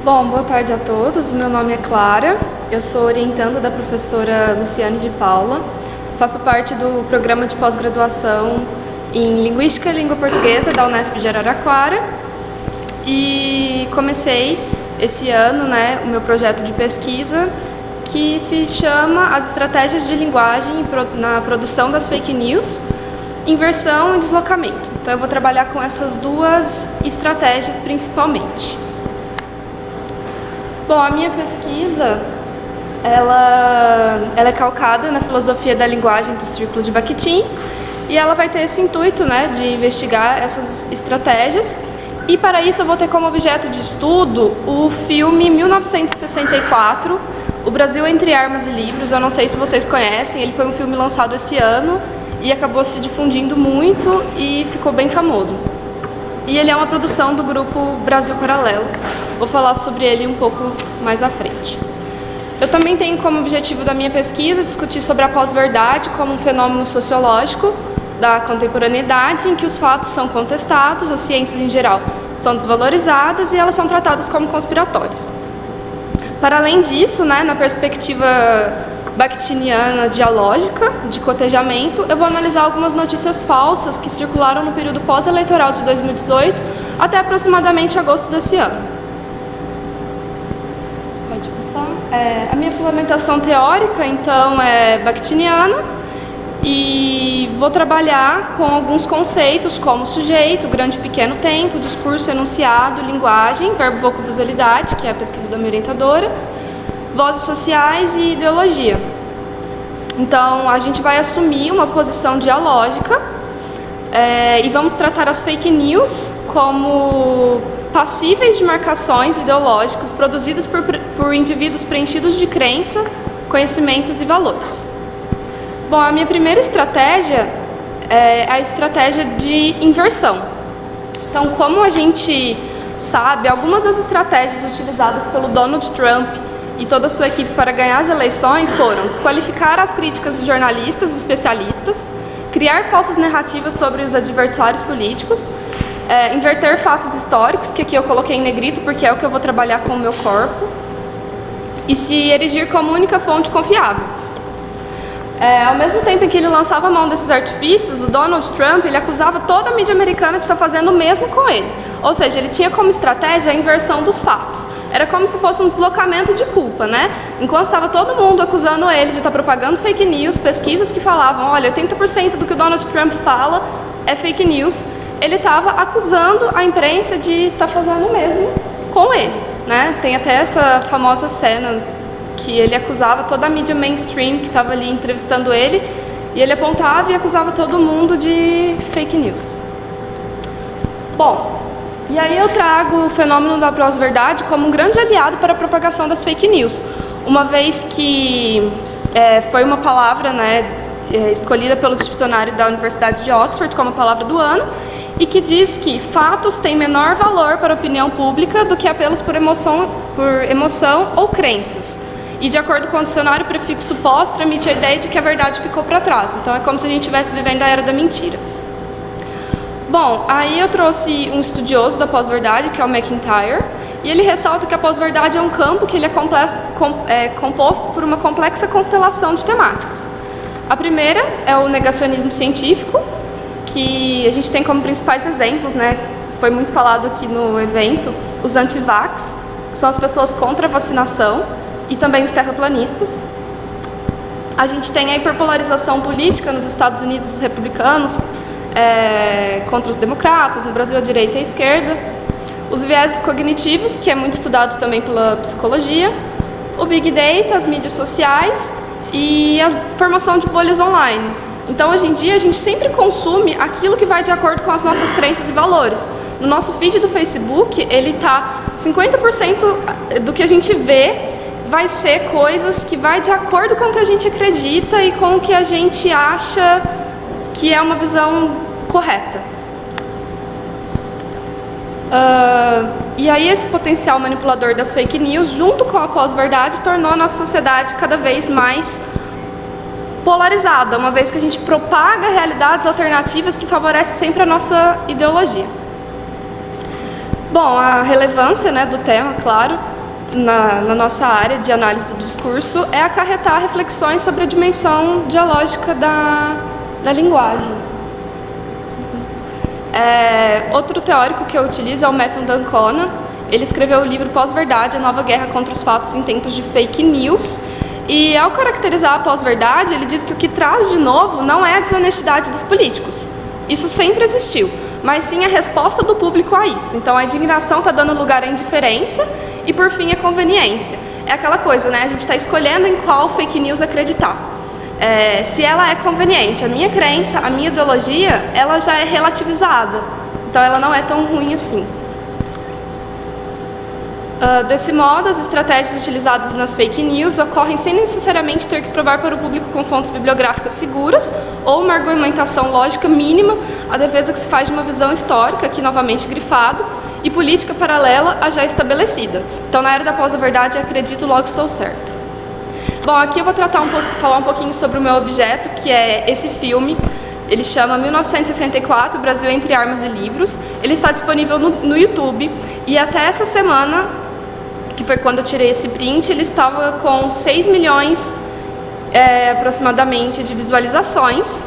Bom, boa tarde a todos. Meu nome é Clara, eu sou orientanda da professora Luciane de Paula, faço parte do programa de pós-graduação em Linguística e Língua Portuguesa da Unesp de Araraquara e comecei esse ano o meu projeto de pesquisa que se chama As Estratégias de Linguagem na Produção das Fake News, Inversão e Deslocamento. Então eu vou trabalhar com essas duas estratégias principalmente. Bom, a minha pesquisa, ela é calcada na filosofia da linguagem do Círculo de Bakhtin e ela vai ter esse intuito, de investigar essas estratégias. E para isso eu vou ter como objeto de estudo o filme 1964, O Brasil entre Armas e Livros. Eu não sei se vocês conhecem, ele foi um filme lançado esse ano e acabou se difundindo muito e ficou bem famoso. E ele é uma produção do grupo Brasil Paralelo. Vou falar sobre ele um pouco mais à frente. Eu também tenho como objetivo da minha pesquisa discutir sobre a pós-verdade como um fenômeno sociológico da contemporaneidade em que os fatos são contestados, as ciências em geral são desvalorizadas e elas são tratadas como conspiratórias. Para além disso, na perspectiva bakhtiniana dialógica, de cotejamento, eu vou analisar algumas notícias falsas que circularam no período pós-eleitoral de 2018 até aproximadamente agosto desse ano. Pode passar. A minha fundamentação teórica, então, é bakhtiniana e vou trabalhar com alguns conceitos como sujeito, grande e pequeno tempo, discurso, enunciado, linguagem, verbo, vocovisualidade, que é a pesquisa da minha orientadora, vozes sociais e ideologia. Então, a gente vai assumir uma posição dialógica e vamos tratar as fake news como passíveis de marcações ideológicas produzidas por indivíduos preenchidos de crença, conhecimentos e valores. Bom, a minha primeira estratégia é a estratégia de inversão. Então, como a gente sabe, algumas das estratégias utilizadas pelo Donald Trump e toda a sua equipe para ganhar as eleições foram desqualificar as críticas de jornalistas e especialistas, criar falsas narrativas sobre os adversários políticos, inverter fatos históricos, que aqui eu coloquei em negrito porque é o que eu vou trabalhar com o meu corpo, e se erigir como única fonte confiável. Ao mesmo tempo em que ele lançava a mão desses artifícios, o Donald Trump ele acusava toda a mídia americana de estar fazendo o mesmo com ele. Ou seja, ele tinha como estratégia a inversão dos fatos. Era como se fosse um deslocamento de culpa, Enquanto estava todo mundo acusando ele de estar propagando fake news, pesquisas que falavam, olha, 80% do que o Donald Trump fala é fake news, ele estava acusando a imprensa de estar fazendo o mesmo com ele, Tem até essa famosa cena que ele acusava toda a mídia mainstream que estava ali entrevistando ele, e ele apontava e acusava todo mundo de fake news. Bom, e aí eu trago o fenômeno da pós-verdade como um grande aliado para a propagação das fake news, uma vez que foi uma palavra escolhida pelo dicionário da Universidade de Oxford como a palavra do ano, e que diz que fatos têm menor valor para a opinião pública do que apelos por emoção ou crenças. E de acordo com o dicionário, o prefixo pós transmite a ideia de que a verdade ficou para trás. Então é como se a gente estivesse vivendo a era da mentira. Bom, aí eu trouxe um estudioso da pós-verdade, que é o McIntyre, e ele ressalta que a pós-verdade é um campo que ele é composto por uma complexa constelação de temáticas. A primeira é o negacionismo científico, que a gente tem como principais exemplos, foi muito falado aqui no evento, os anti-vax, que são as pessoas contra a vacinação, e também os terraplanistas. A gente tem a hiperpolarização política nos Estados Unidos, os republicanos contra os democratas, no Brasil a direita e a esquerda. Os vieses cognitivos, que é muito estudado também pela psicologia. O Big Data, as mídias sociais e a formação de bolhas online. Então, hoje em dia, a gente sempre consome aquilo que vai de acordo com as nossas crenças e valores. No nosso feed do Facebook, ele está 50% do que a gente vê vai ser coisas que vai de acordo com o que a gente acredita e com o que a gente acha que é uma visão correta. E aí esse potencial manipulador das fake news, junto com a pós-verdade, tornou a nossa sociedade cada vez mais polarizada, uma vez que a gente propaga realidades alternativas que favorecem sempre a nossa ideologia. Bom, a relevância do tema, claro, na nossa área de análise do discurso é acarretar reflexões sobre a dimensão dialógica da linguagem. Outro teórico que eu utilizo é o Matthew D'Ancona. Ele escreveu o livro Pós-Verdade, a Nova Guerra contra os Fatos em Tempos de Fake News. E ao caracterizar a pós-verdade, ele diz que o que traz de novo não é a desonestidade dos políticos. Isso sempre existiu, mas sim a resposta do público a isso. Então a indignação está dando lugar à indiferença e, por fim, a conveniência. É aquela coisa, né? A gente está escolhendo em qual fake news acreditar. Se ela é conveniente, a minha crença, a minha ideologia, ela já é relativizada. Então ela não é tão ruim assim. Desse modo, as estratégias utilizadas nas fake news ocorrem sem necessariamente ter que provar para o público com fontes bibliográficas seguras ou uma argumentação lógica mínima a defesa que se faz de uma visão histórica, aqui novamente grifado, e política paralela a já estabelecida. Então, na era da pós-verdade, acredito, logo estou certo. Bom, aqui eu vou falar um pouquinho sobre o meu objeto, que é esse filme. Ele chama 1964, Brasil entre Armas e Livros. Ele está disponível no YouTube e até essa semana, que foi quando eu tirei esse print, ele estava com 6 milhões aproximadamente de visualizações.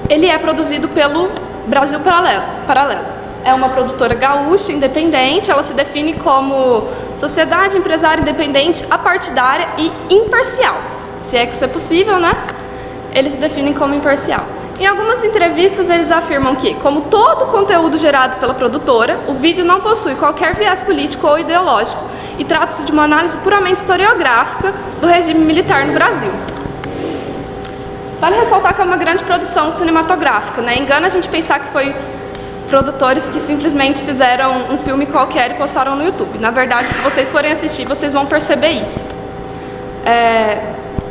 Ele é produzido pelo Brasil Paralelo. É uma produtora gaúcha, independente. Ela se define como sociedade empresária independente, apartidária e imparcial. Se é que isso é possível, né? Eles se definem como imparcial. Em algumas entrevistas, eles afirmam que, como todo conteúdo gerado pela produtora, o vídeo não possui qualquer viés político ou ideológico e trata-se de uma análise puramente historiográfica do regime militar no Brasil. Vale ressaltar que é uma grande produção cinematográfica, né? Engana a gente pensar que foi produtores que simplesmente fizeram um filme qualquer e postaram no YouTube. Na verdade, se vocês forem assistir, vocês vão perceber isso.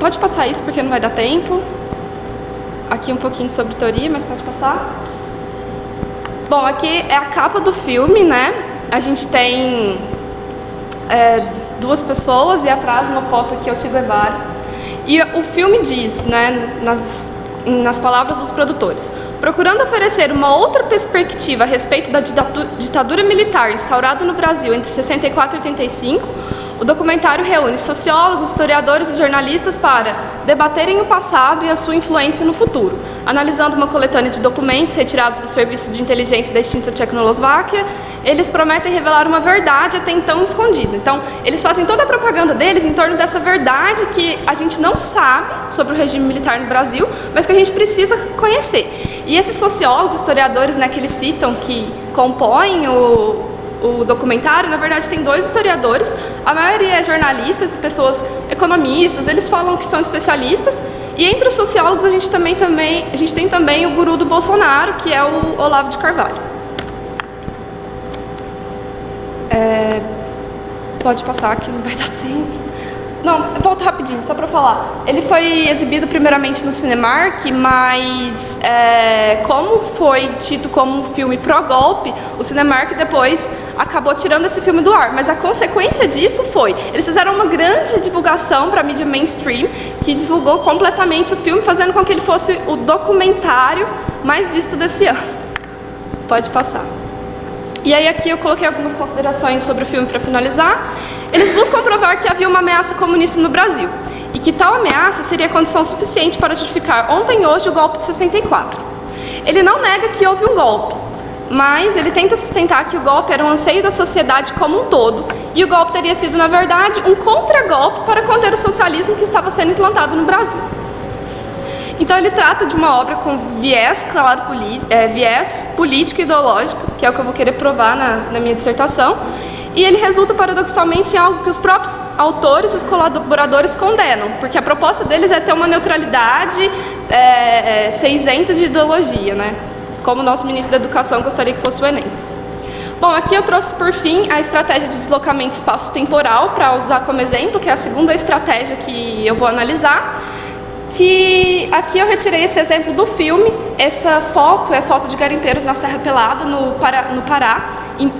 Pode passar isso porque não vai dar tempo. Aqui um pouquinho sobre teoria, mas pode passar. Bom, aqui é a capa do filme, né? A gente tem duas pessoas e atrás uma foto aqui é o Che Guevara. E o filme diz, né, nas palavras dos produtores, procurando oferecer uma outra perspectiva a respeito da ditadura militar instaurada no Brasil entre 64 e 85, o documentário reúne sociólogos, historiadores e jornalistas para debaterem o passado e a sua influência no futuro, analisando uma coletânea de documentos retirados do serviço de inteligência da extinta Tchecoslováquia. Eles prometem revelar uma verdade até então escondida. Então, eles fazem toda a propaganda deles em torno dessa verdade que a gente não sabe sobre o regime militar no Brasil, mas que a gente precisa conhecer. E esses sociólogos, historiadores, né, que eles citam, que compõem o documentário, na verdade tem 2 historiadores, a maioria é jornalistas e pessoas economistas, eles falam que são especialistas, e entre os sociólogos a gente tem também o guru do Bolsonaro, que é o Olavo de Carvalho. Pode passar que não vai dar tempo. Não, volta rapidinho, só para falar. Ele foi exibido primeiramente no Cinemark, mas como foi tido como um filme pró-golpe, o Cinemark depois acabou tirando esse filme do ar. Mas a consequência disso foi, eles fizeram uma grande divulgação para a mídia mainstream, que divulgou completamente o filme, fazendo com que ele fosse o documentário mais visto desse ano. Pode passar. E aí aqui eu coloquei algumas considerações sobre o filme para finalizar. Eles buscam provar que havia uma ameaça comunista no Brasil e que tal ameaça seria condição suficiente para justificar ontem e hoje o golpe de 64. Ele não nega que houve um golpe, mas ele tenta sustentar que o golpe era um anseio da sociedade como um todo e o golpe teria sido, na verdade, um contragolpe para conter o socialismo que estava sendo implantado no Brasil. Então ele trata de uma obra com viés, claro, viés político e ideológico, que é o que eu vou querer provar na minha dissertação, e ele resulta paradoxalmente em algo que os próprios autores e os colaboradores condenam, porque a proposta deles é ter uma neutralidade, ser isento de ideologia, né? Como o nosso ministro da Educação gostaria que fosse o Enem. Bom, aqui eu trouxe por fim a estratégia de deslocamento espaço-temporal para usar como exemplo, que é a segunda estratégia que eu vou analisar. Que aqui eu retirei esse exemplo do filme. Essa foto é foto de garimpeiros na Serra Pelada, no Pará.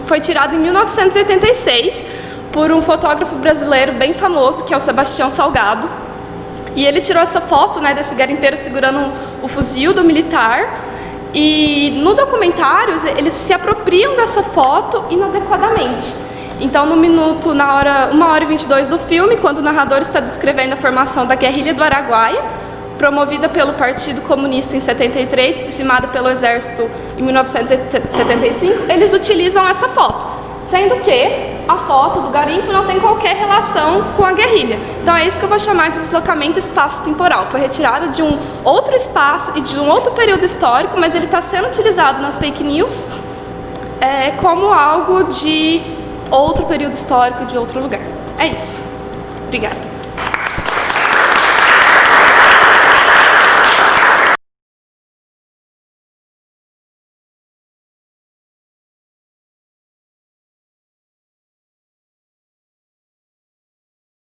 Foi tirada em 1986 por um fotógrafo brasileiro bem famoso, que é o Sebastião Salgado. E ele tirou essa foto, né, desse garimpeiro segurando o fuzil do militar. E no documentário eles se apropriam dessa foto inadequadamente. Então, no minuto, na hora 1h22 do filme, quando o narrador está descrevendo a formação da guerrilha do Araguaia, promovida pelo Partido Comunista em 73, dizimada pelo Exército em 1975, eles utilizam essa foto, sendo que a foto do garimpo não tem qualquer relação com a guerrilha. Então é isso que eu vou chamar de deslocamento espaço-temporal. Foi retirado de um outro espaço e de um outro período histórico, mas ele está sendo utilizado nas fake news como algo de outro período histórico, de outro lugar. É isso. Obrigada.